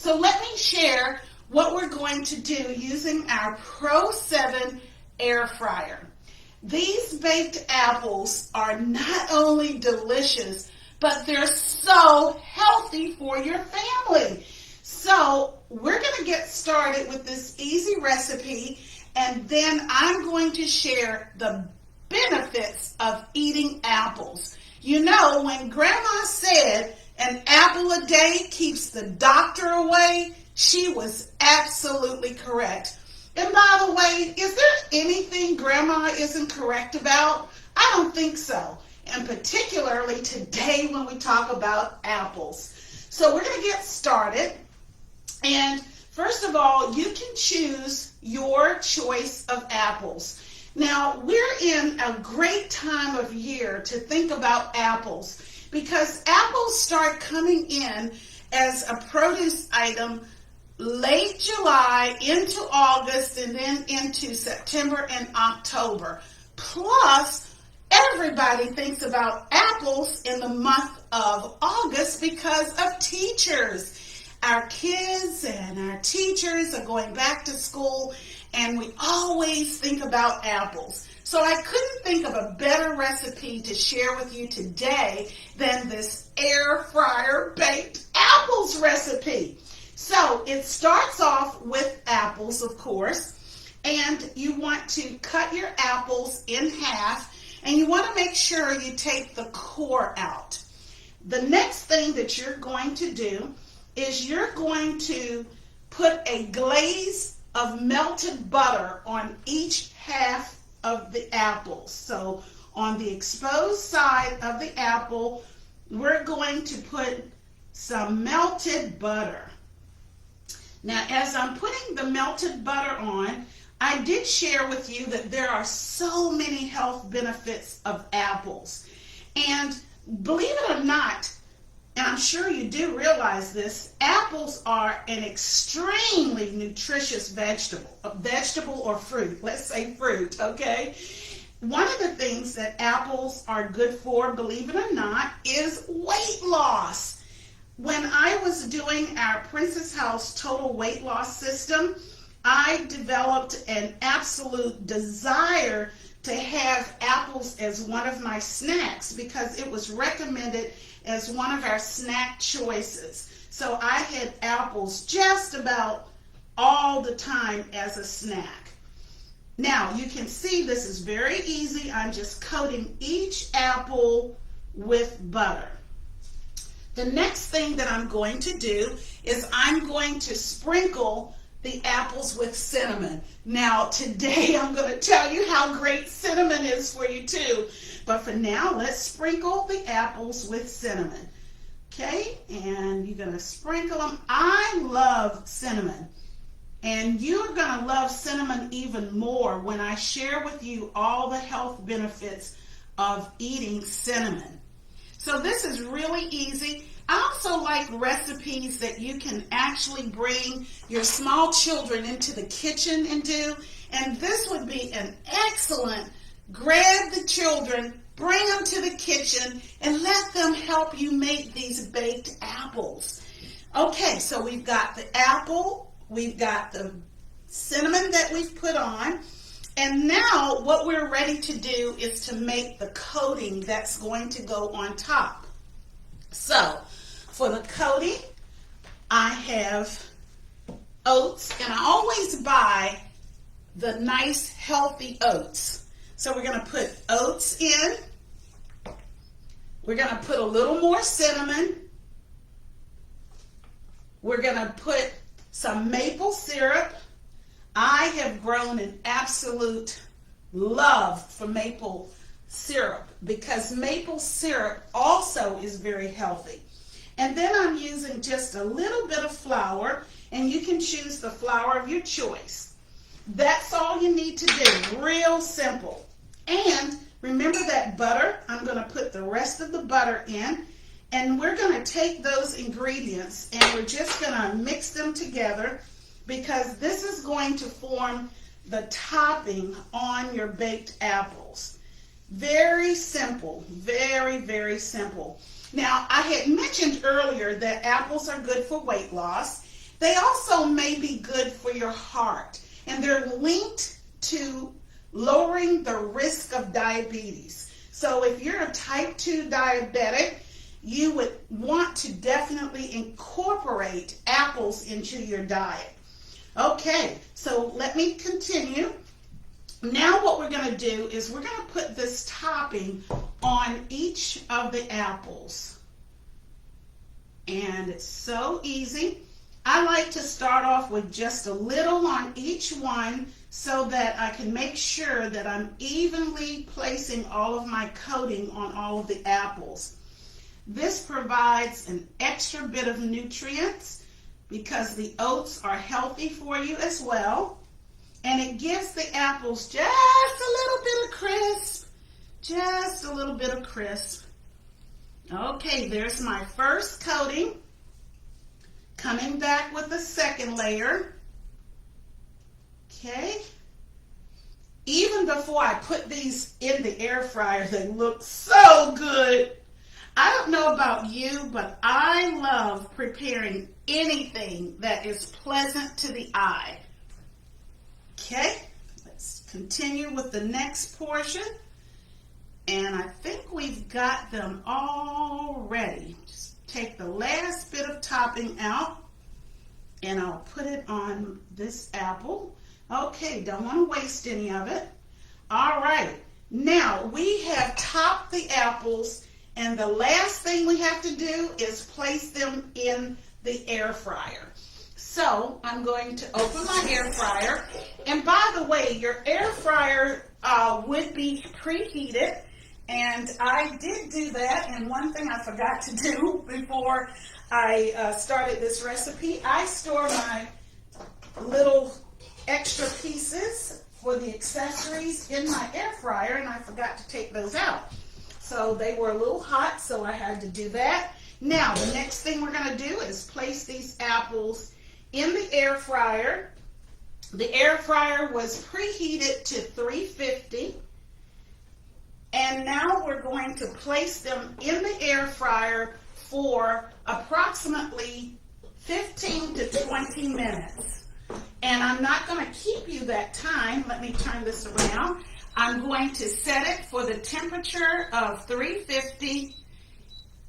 So let me share what we're going to do using our Pro 7 air fryer. These baked apples are not only delicious, but they're so healthy for your family. So we're going to get started with this easy recipe, and then I'm going to share the benefits of eating apples. You know, when Grandma said an apple a day keeps the doctor away, she was absolutely correct. And by the way, is there anything Grandma isn't correct about? I don't think so. And particularly today when we talk about apples. So we're going to get started. And first of all, you can choose your choice of apples. Now, we're in a great time of year to think about apples because apples start coming in as a produce item late July into August and then into September and October. Plus, everybody thinks about apples in the month of August because of teachers. Our kids and our teachers are going back to school, and we always think about apples. So I couldn't think of a better recipe to share with you today than this air fryer baked apples recipe. So it starts off with apples, of course, and you want to cut your apples in half, and you want to make sure you take the core out. The next thing that you're going to do is you're going to put a glaze of melted butter on each half of the apples. So on the exposed side of the apple, we're going to put some melted butter. Now, as I'm putting the melted butter on, I did share with you that there are so many health benefits of apples. And believe it or not, and I'm sure you do realize this, apples are an extremely nutritious vegetable or fruit. Let's say fruit, okay? One of the things that apples are good for, believe it or not, is weight loss. When I was doing our Princess House Total Weight Loss System, I developed an absolute desire to have apples as one of my snacks because it was recommended as one of our snack choices. So I had apples just about all the time as a snack. Now you can see this is very easy. I'm just coating each apple with butter. The next thing that I'm going to do is I'm going to sprinkle the apples with cinnamon. Now today I'm going to tell you how great cinnamon is for you too. But for now, let's sprinkle the apples with cinnamon. Okay, and you're going to sprinkle them. I love cinnamon. And you're going to love cinnamon even more when I share with you all the health benefits of eating cinnamon. So this is really easy. I also like recipes that you can actually bring your small children into the kitchen and do. And this would be an excellent grab the children, bring them to the kitchen, and let them help you make these baked apples. Okay, so we've got the apple, we've got the cinnamon that we've put on, and now what we're ready to do is to make the coating that's going to go on top. So, for the coating, I have oats, and I always buy the nice healthy oats. So we're going to put oats in. We're going to put a little more cinnamon. We're going to put some maple syrup. I have grown an absolute love for maple syrup because maple syrup also is very healthy. And then I'm using just a little bit of flour, and you can choose the flour of your choice. That's all you need to do, real simple. And remember that butter, I'm going to put the rest of the butter in, and we're going to take those ingredients and we're just going to mix them together because this is going to form the topping on your baked apples. Very simple, very, very simple. Now, I had mentioned earlier that apples are good for weight loss, They also may be good for your heart, and they're linked to lowering the risk of diabetes. So if you're a type 2 diabetic, you would want to definitely incorporate apples into your diet. Okay, so let me continue. Now what we're going to do is we're going to put this topping on each of the apples. And it's so easy. I like to start off with just a little on each one so that I can make sure that I'm evenly placing all of my coating on all of the apples. This provides an extra bit of nutrients because the oats are healthy for you as well. And it gives the apples just a little bit of crisp. Just a little bit of crisp. Okay, there's my first coating. Coming back with the second layer. Okay. Even before I put these in the air fryer, they look so good. I don't know about you, but I love preparing anything that is pleasant to the eye. Okay, let's continue with the next portion. And I think we've got them all ready. Just take the last bit of topping out and I'll put it on this apple. Okay, don't want to waste any of it. All right, now we have topped the apples, and the last thing we have to do is place them in the air fryer. So I'm going to open my air fryer, and by the way, your air fryer would be preheated, and I did do that. And one thing I forgot to do before I started this recipe, I store my little extra pieces for the accessories in my air fryer, and I forgot to take those out. So they were a little hot, so I had to do that. Now, the next thing we're going to do is place these apples in the air fryer. The air fryer was preheated to 350. And now we're going to place them in the air fryer for approximately 15 to 20 minutes. And I'm not going to keep you that time. Let me turn this around. I'm going to set it for the temperature of 350,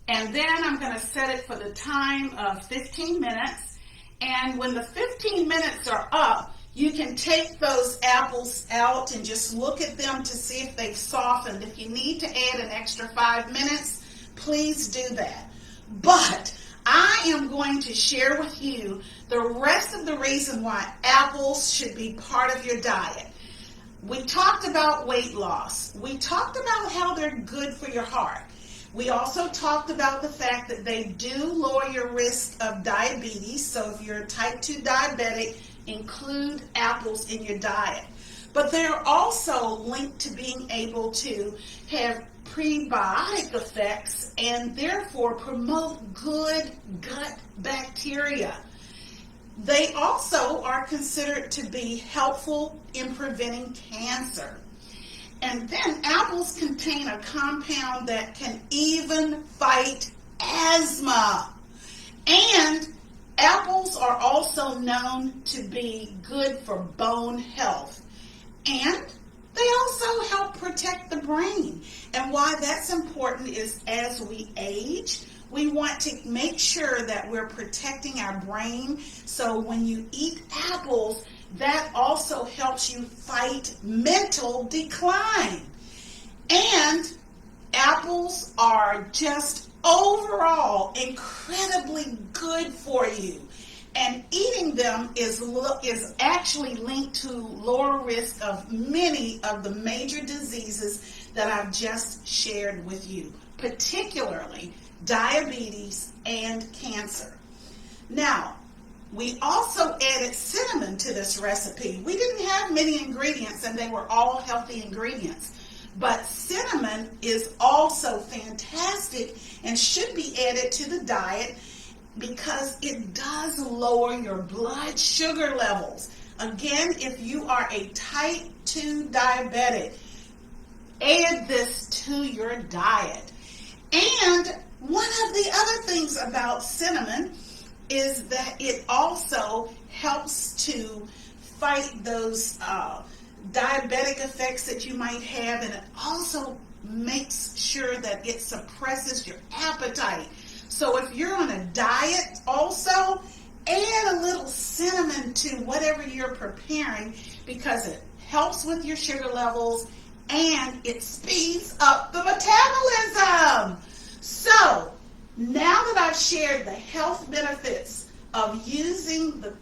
and then I'm going to set it for the time of 15 minutes. And when the 15 minutes are up, you can take those apples out and just look at them to see if they've softened. If you need to add an extra 5 minutes, please do that. But I am going to share with you the rest of the reason why apples should be part of your diet. We talked about weight loss. We talked about how they're good for your heart. We also talked about the fact that they do lower your risk of diabetes. So if you're a type 2 diabetic, include apples in your diet. But they're also linked to being able to have prebiotic effects and therefore promote good gut bacteria. They also are considered to be helpful in preventing cancer. And then apples contain a compound that can even fight asthma. And apples are also known to be good for bone health. And they also help protect the brain. And why that's important is as we age, we want to make sure that we're protecting our brain. So when you eat apples, that also helps you fight mental decline. And apples are just overall incredibly good for you. And eating them is actually linked to lower risk of many of the major diseases that I've just shared with you, particularly diabetes and cancer. Now, we also added cinnamon to this recipe. We didn't have many ingredients, and they were all healthy ingredients. But cinnamon is also fantastic and should be added to the diet because it does lower your blood sugar levels. Again, if you are a type 2 diabetic, add this to your diet. And one of the other things about cinnamon is that it also helps to fight those diabetic effects that you might have, and it also makes sure that it suppresses your appetite. So if you're on a diet also, add a little cinnamon to whatever you're preparing, because it helps with your sugar levels and it speeds up the metabolism. So now that I've shared the health benefits of using the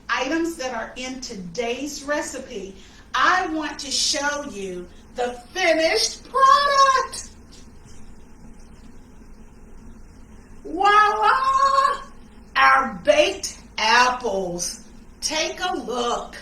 items that are in today's recipe, I want to show you the finished product. Voila! Our baked apples. Take a look.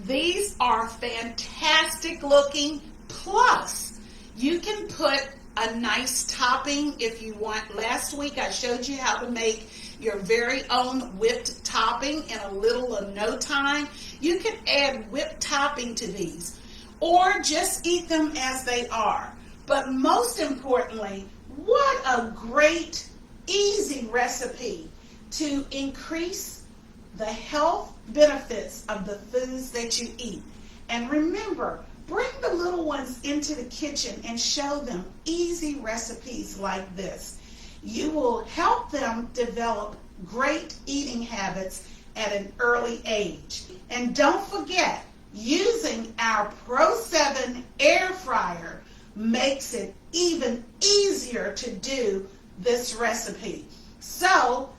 These are fantastic looking. Plus, you can put a nice topping if you want. Last week I showed you how to make your very own whipped topping in a little or no time. You can add whipped topping to these, or just eat them as they are. But most importantly, what a great, easy recipe to increase the health benefits of the foods that you eat. And remember, bring the little ones into the kitchen and show them easy recipes like this. You will help them develop great eating habits at an early age. And don't forget, using our Pro 7 Air Fryer makes it even easier to do this recipe. So,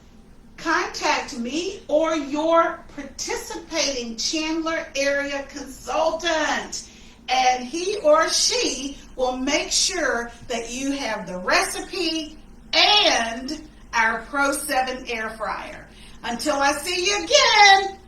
contact me or your participating Chandler area consultant, and he or she will make sure that you have the recipe and our Pro 7 Air Fryer. Until I see you again,